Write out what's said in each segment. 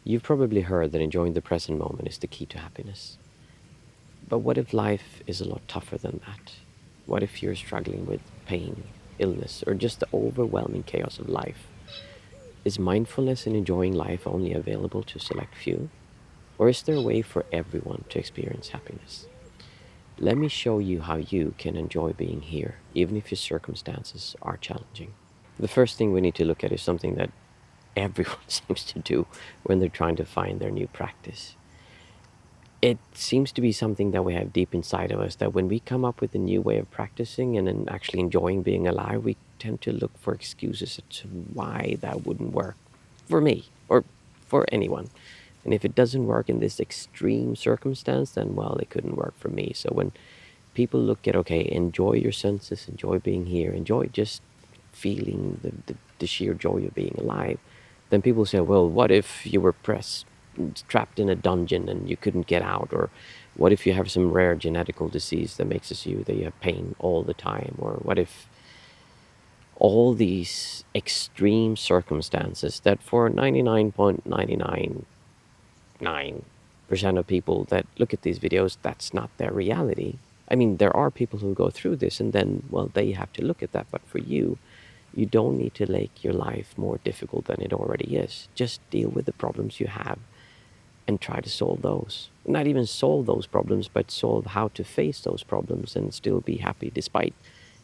You've probably heard that enjoying the present moment is the key to happiness. But what if life is a lot tougher than that? What if you're struggling with pain, illness, or just the overwhelming chaos of life? Is mindfulness and enjoying life only available to select few? Or is there a way for everyone to experience happiness? Let me show you how you can enjoy being here, even if your circumstances are challenging. The first thing we need to look at is something that everyone seems to do when they're trying to find their new practice. It seems to be something that we have deep inside of us, that when we come up with a new way of practicing and then actually enjoying being alive, we tend to look for excuses as to why that wouldn't work for me or for anyone. And if it doesn't work in this extreme circumstance, then, well, it couldn't work for me. So when people look at, okay, enjoy your senses, enjoy being here, enjoy just feeling the sheer joy of being alive, then people say, well, what if you were trapped in a dungeon and you couldn't get out? Or what if you have some rare genetical disease that makes that you have pain all the time? Or what if all these extreme circumstances that for 99.999% of people that look at these videos, that's not their reality. I mean, there are people who go through this and then, well, they have to look at that. But for you, you don't need to make your life more difficult than it already is. Just deal with the problems you have and try to solve those. Not even solve those problems, but solve how to face those problems and still be happy despite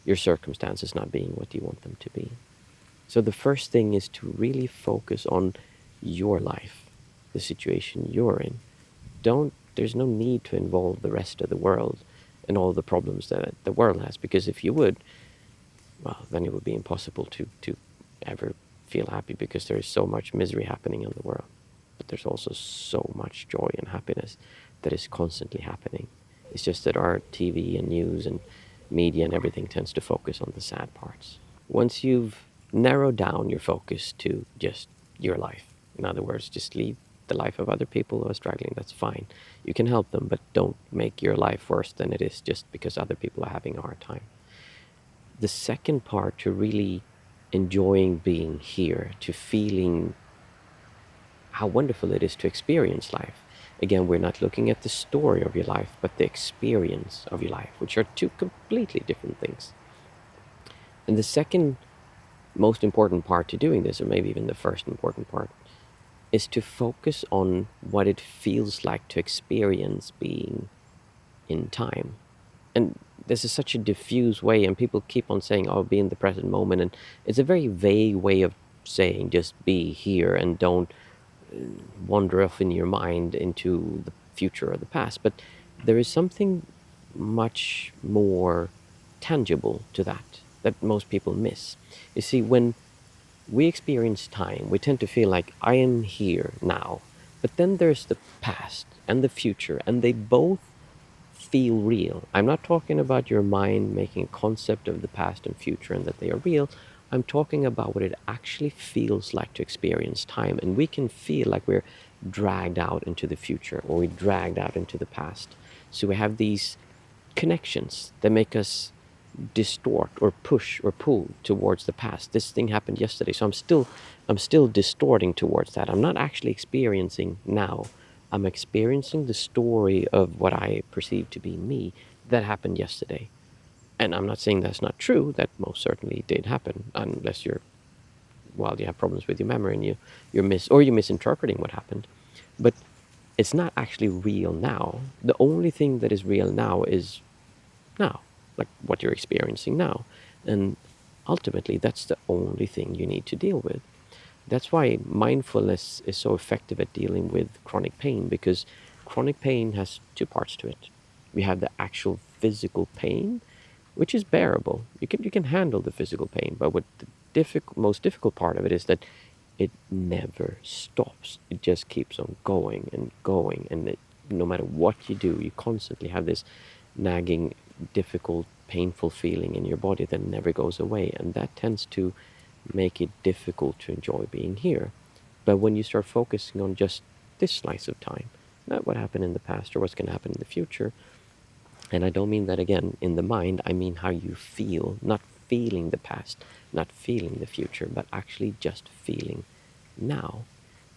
your circumstances not being what you want them to be. So the first thing is to really focus on your life, the situation you're in. There's no need to involve the rest of the world and all the problems that the world has, because if you would, well, then it would be impossible to ever feel happy, because there is so much misery happening in the world. But there's also so much joy and happiness that is constantly happening. It's just that our TV and news and media and everything tends to focus on the sad parts. Once you've narrowed down your focus to just your life, in other words, just leave the life of other people who are struggling, that's fine. You can help them, but don't make your life worse than it is just because other people are having a hard time. The second part, to really enjoying being here, to feeling how wonderful it is to experience life. Again, we're not looking at the story of your life, but the experience of your life, which are two completely different things. And the second most important part to doing this, or maybe even the first important part, is to focus on what it feels like to experience being in time. And this is such a diffuse way, and people keep on saying, oh, be in the present moment. And it's a very vague way of saying just be here and don't wander off in your mind into the future or the past. But there is something much more tangible to that most people miss. You see, when we experience time, we tend to feel like I am here now. But then there's the past and the future, and they both feel real. I'm not talking about your mind making a concept of the past and future and that they are real. I'm talking about what it actually feels like to experience time. And we can feel like we're dragged out into the future, or we're dragged out into the past. So we have these connections that make us distort or push or pull towards the past. This thing happened yesterday, so I'm still distorting towards that. I'm not actually experiencing now. I'm experiencing the story of what I perceive to be me that happened yesterday. And I'm not saying that's not true. That most certainly did happen, unless you have problems with your memory and you're misinterpreting what happened. But it's not actually real now. The only thing that is real now is now, like what you're experiencing now. And ultimately, that's the only thing you need to deal with. That's why mindfulness is so effective at dealing with chronic pain, because chronic pain has two parts to it. We have the actual physical pain, which is bearable. You can handle the physical pain, but what the most difficult part of it is that it never stops. It just keeps on going and going, and no matter what you do, you constantly have this nagging, difficult, painful feeling in your body that never goes away, and that tends to make it difficult to enjoy being here. But when you start focusing on just this slice of time, not what happened in the past or what's going to happen in the future, and I don't mean that again in the mind, I mean how you feel, not feeling the past, not feeling the future, but actually just feeling now.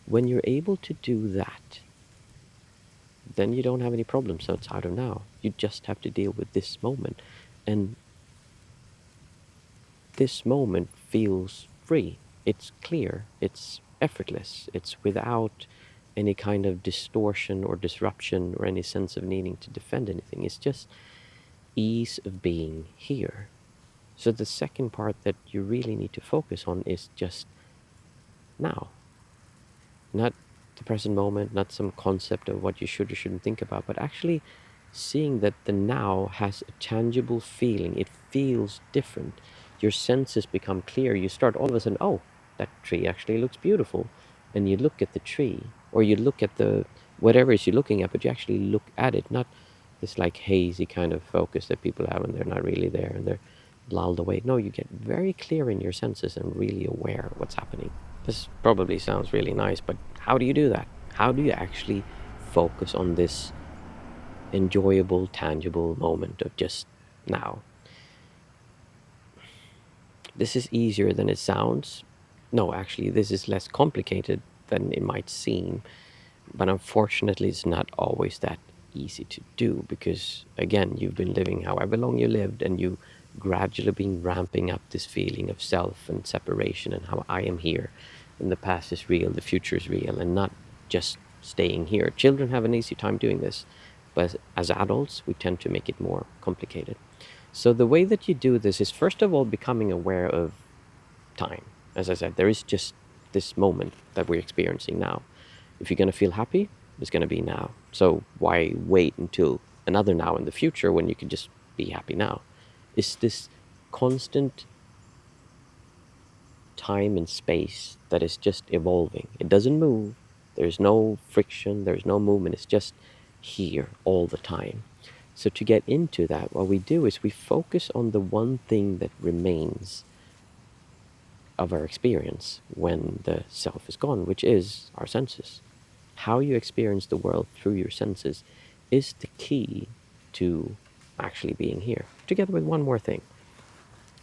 When you're able to do that, then you don't have any problems outside of now. You just have to deal with this moment. And this moment feels free. It's clear. It's effortless. It's without any kind of distortion or disruption or any sense of needing to defend anything. It's just ease of being here. So the second part that you really need to focus on is just now. Not the present moment, not some concept of what you should or shouldn't think about, but actually seeing that the now has a tangible feeling. It feels different. Your senses become clear. You start all of a sudden, oh, that tree actually looks beautiful. And you look at the tree, or you look at the whatever it is you're looking at, but you actually look at it, not this like hazy kind of focus that people have and they're not really there and they're lulled away. No, you get very clear in your senses and really aware of what's happening. This probably sounds really nice, but how do you do that? How do you actually focus on this enjoyable, tangible moment of just now? This is easier than it sounds. No, actually, this is less complicated than it might seem. But unfortunately, it's not always that easy to do because, again, you've been living however long you lived and you gradually been ramping up this feeling of self and separation and how I am here and the past is real, the future is real, and not just staying here. Children have an easy time doing this, but as adults, we tend to make it more complicated. So the way that you do this is, first of all, becoming aware of time. As I said, there is just this moment that we're experiencing now. If you're going to feel happy, it's going to be now. So why wait until another now in the future when you can just be happy now? It's this constant time and space that is just evolving. It doesn't move. There's no friction. There's no movement. It's just here all the time. So to get into that, what we do is we focus on the one thing that remains of our experience when the self is gone, which is our senses. How you experience the world through your senses is the key to actually being here, together with one more thing.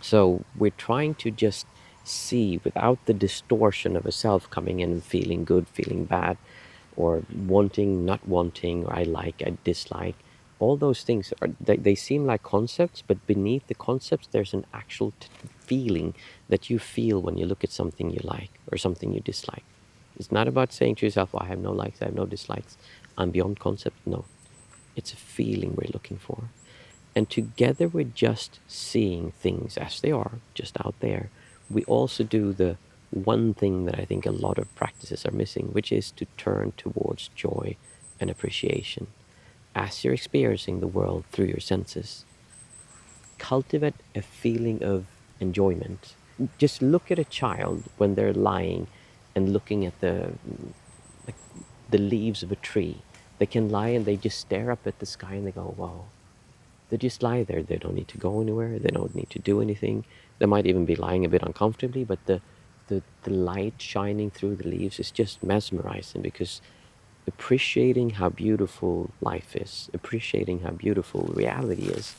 So we're trying to just see without the distortion of a self coming in and feeling good, feeling bad, or wanting, not wanting, or I like, I dislike. All those things they seem like concepts, but beneath the concepts, there's an actual feeling that you feel when you look at something you like or something you dislike. It's not about saying to yourself, oh, I have no likes, I have no dislikes, I'm beyond concept. No, it's a feeling we're looking for. And together with just seeing things as they are, just out there, we also do the one thing that I think a lot of practices are missing, which is to turn towards joy and appreciation. As you're experiencing the world through your senses, cultivate a feeling of enjoyment. Just look at a child when they're lying and looking at like, the leaves of a tree. They can lie and they just stare up at the sky and they go, wow. They just lie there. They don't need to go anywhere. They don't need to do anything. They might even be lying a bit uncomfortably, but the light shining through the leaves is just mesmerizing because appreciating how beautiful life is, appreciating how beautiful reality is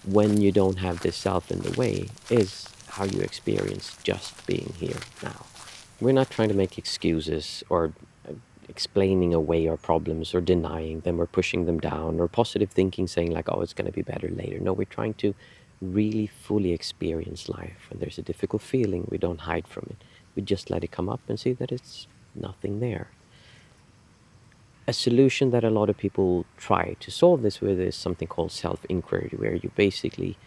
when you don't have this self in the way is how you experience just being here now. We're not trying to make excuses or explaining away our problems or denying them or pushing them down or positive thinking saying like, oh, it's going to be better later. No, we're trying to really fully experience life. When there's a difficult feeling, we don't hide from it. We just let it come up and see that it's nothing there. A solution that a lot of people try to solve this with is something called self-inquiry, where you basically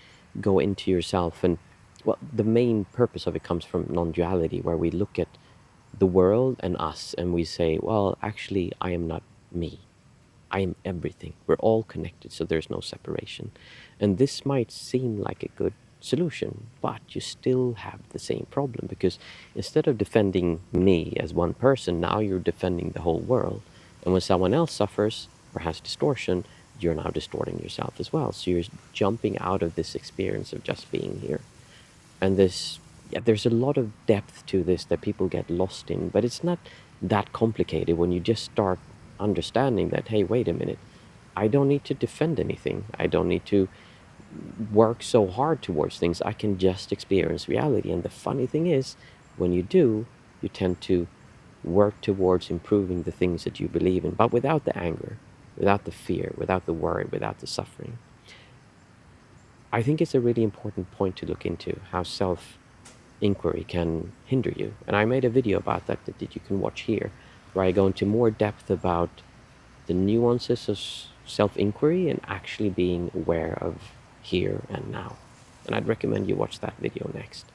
go into yourself and, well, the main purpose of it comes from non-duality, where we look at the world and us and we say, well, actually, I am not me. I am everything. We're all connected, so there's no separation. And this might seem like a good solution, but you still have the same problem because instead of defending me as one person, now you're defending the whole world. And when someone else suffers or has distortion, you're now distorting yourself as well. So you're jumping out of this experience of just being here. And there's a lot of depth to this that people get lost in, but it's not that complicated when you just start understanding that, hey, wait a minute, I don't need to defend anything. I don't need to work so hard towards things. I can just experience reality. And the funny thing is, when you do, you tend to work towards improving the things that you believe in, but without the anger, without the fear, without the worry, without the suffering. I think it's a really important point to look into, how self-inquiry can hinder you. And I made a video about that you can watch here, where I go into more depth about the nuances of self-inquiry and actually being aware of here and now. And I'd recommend you watch that video next.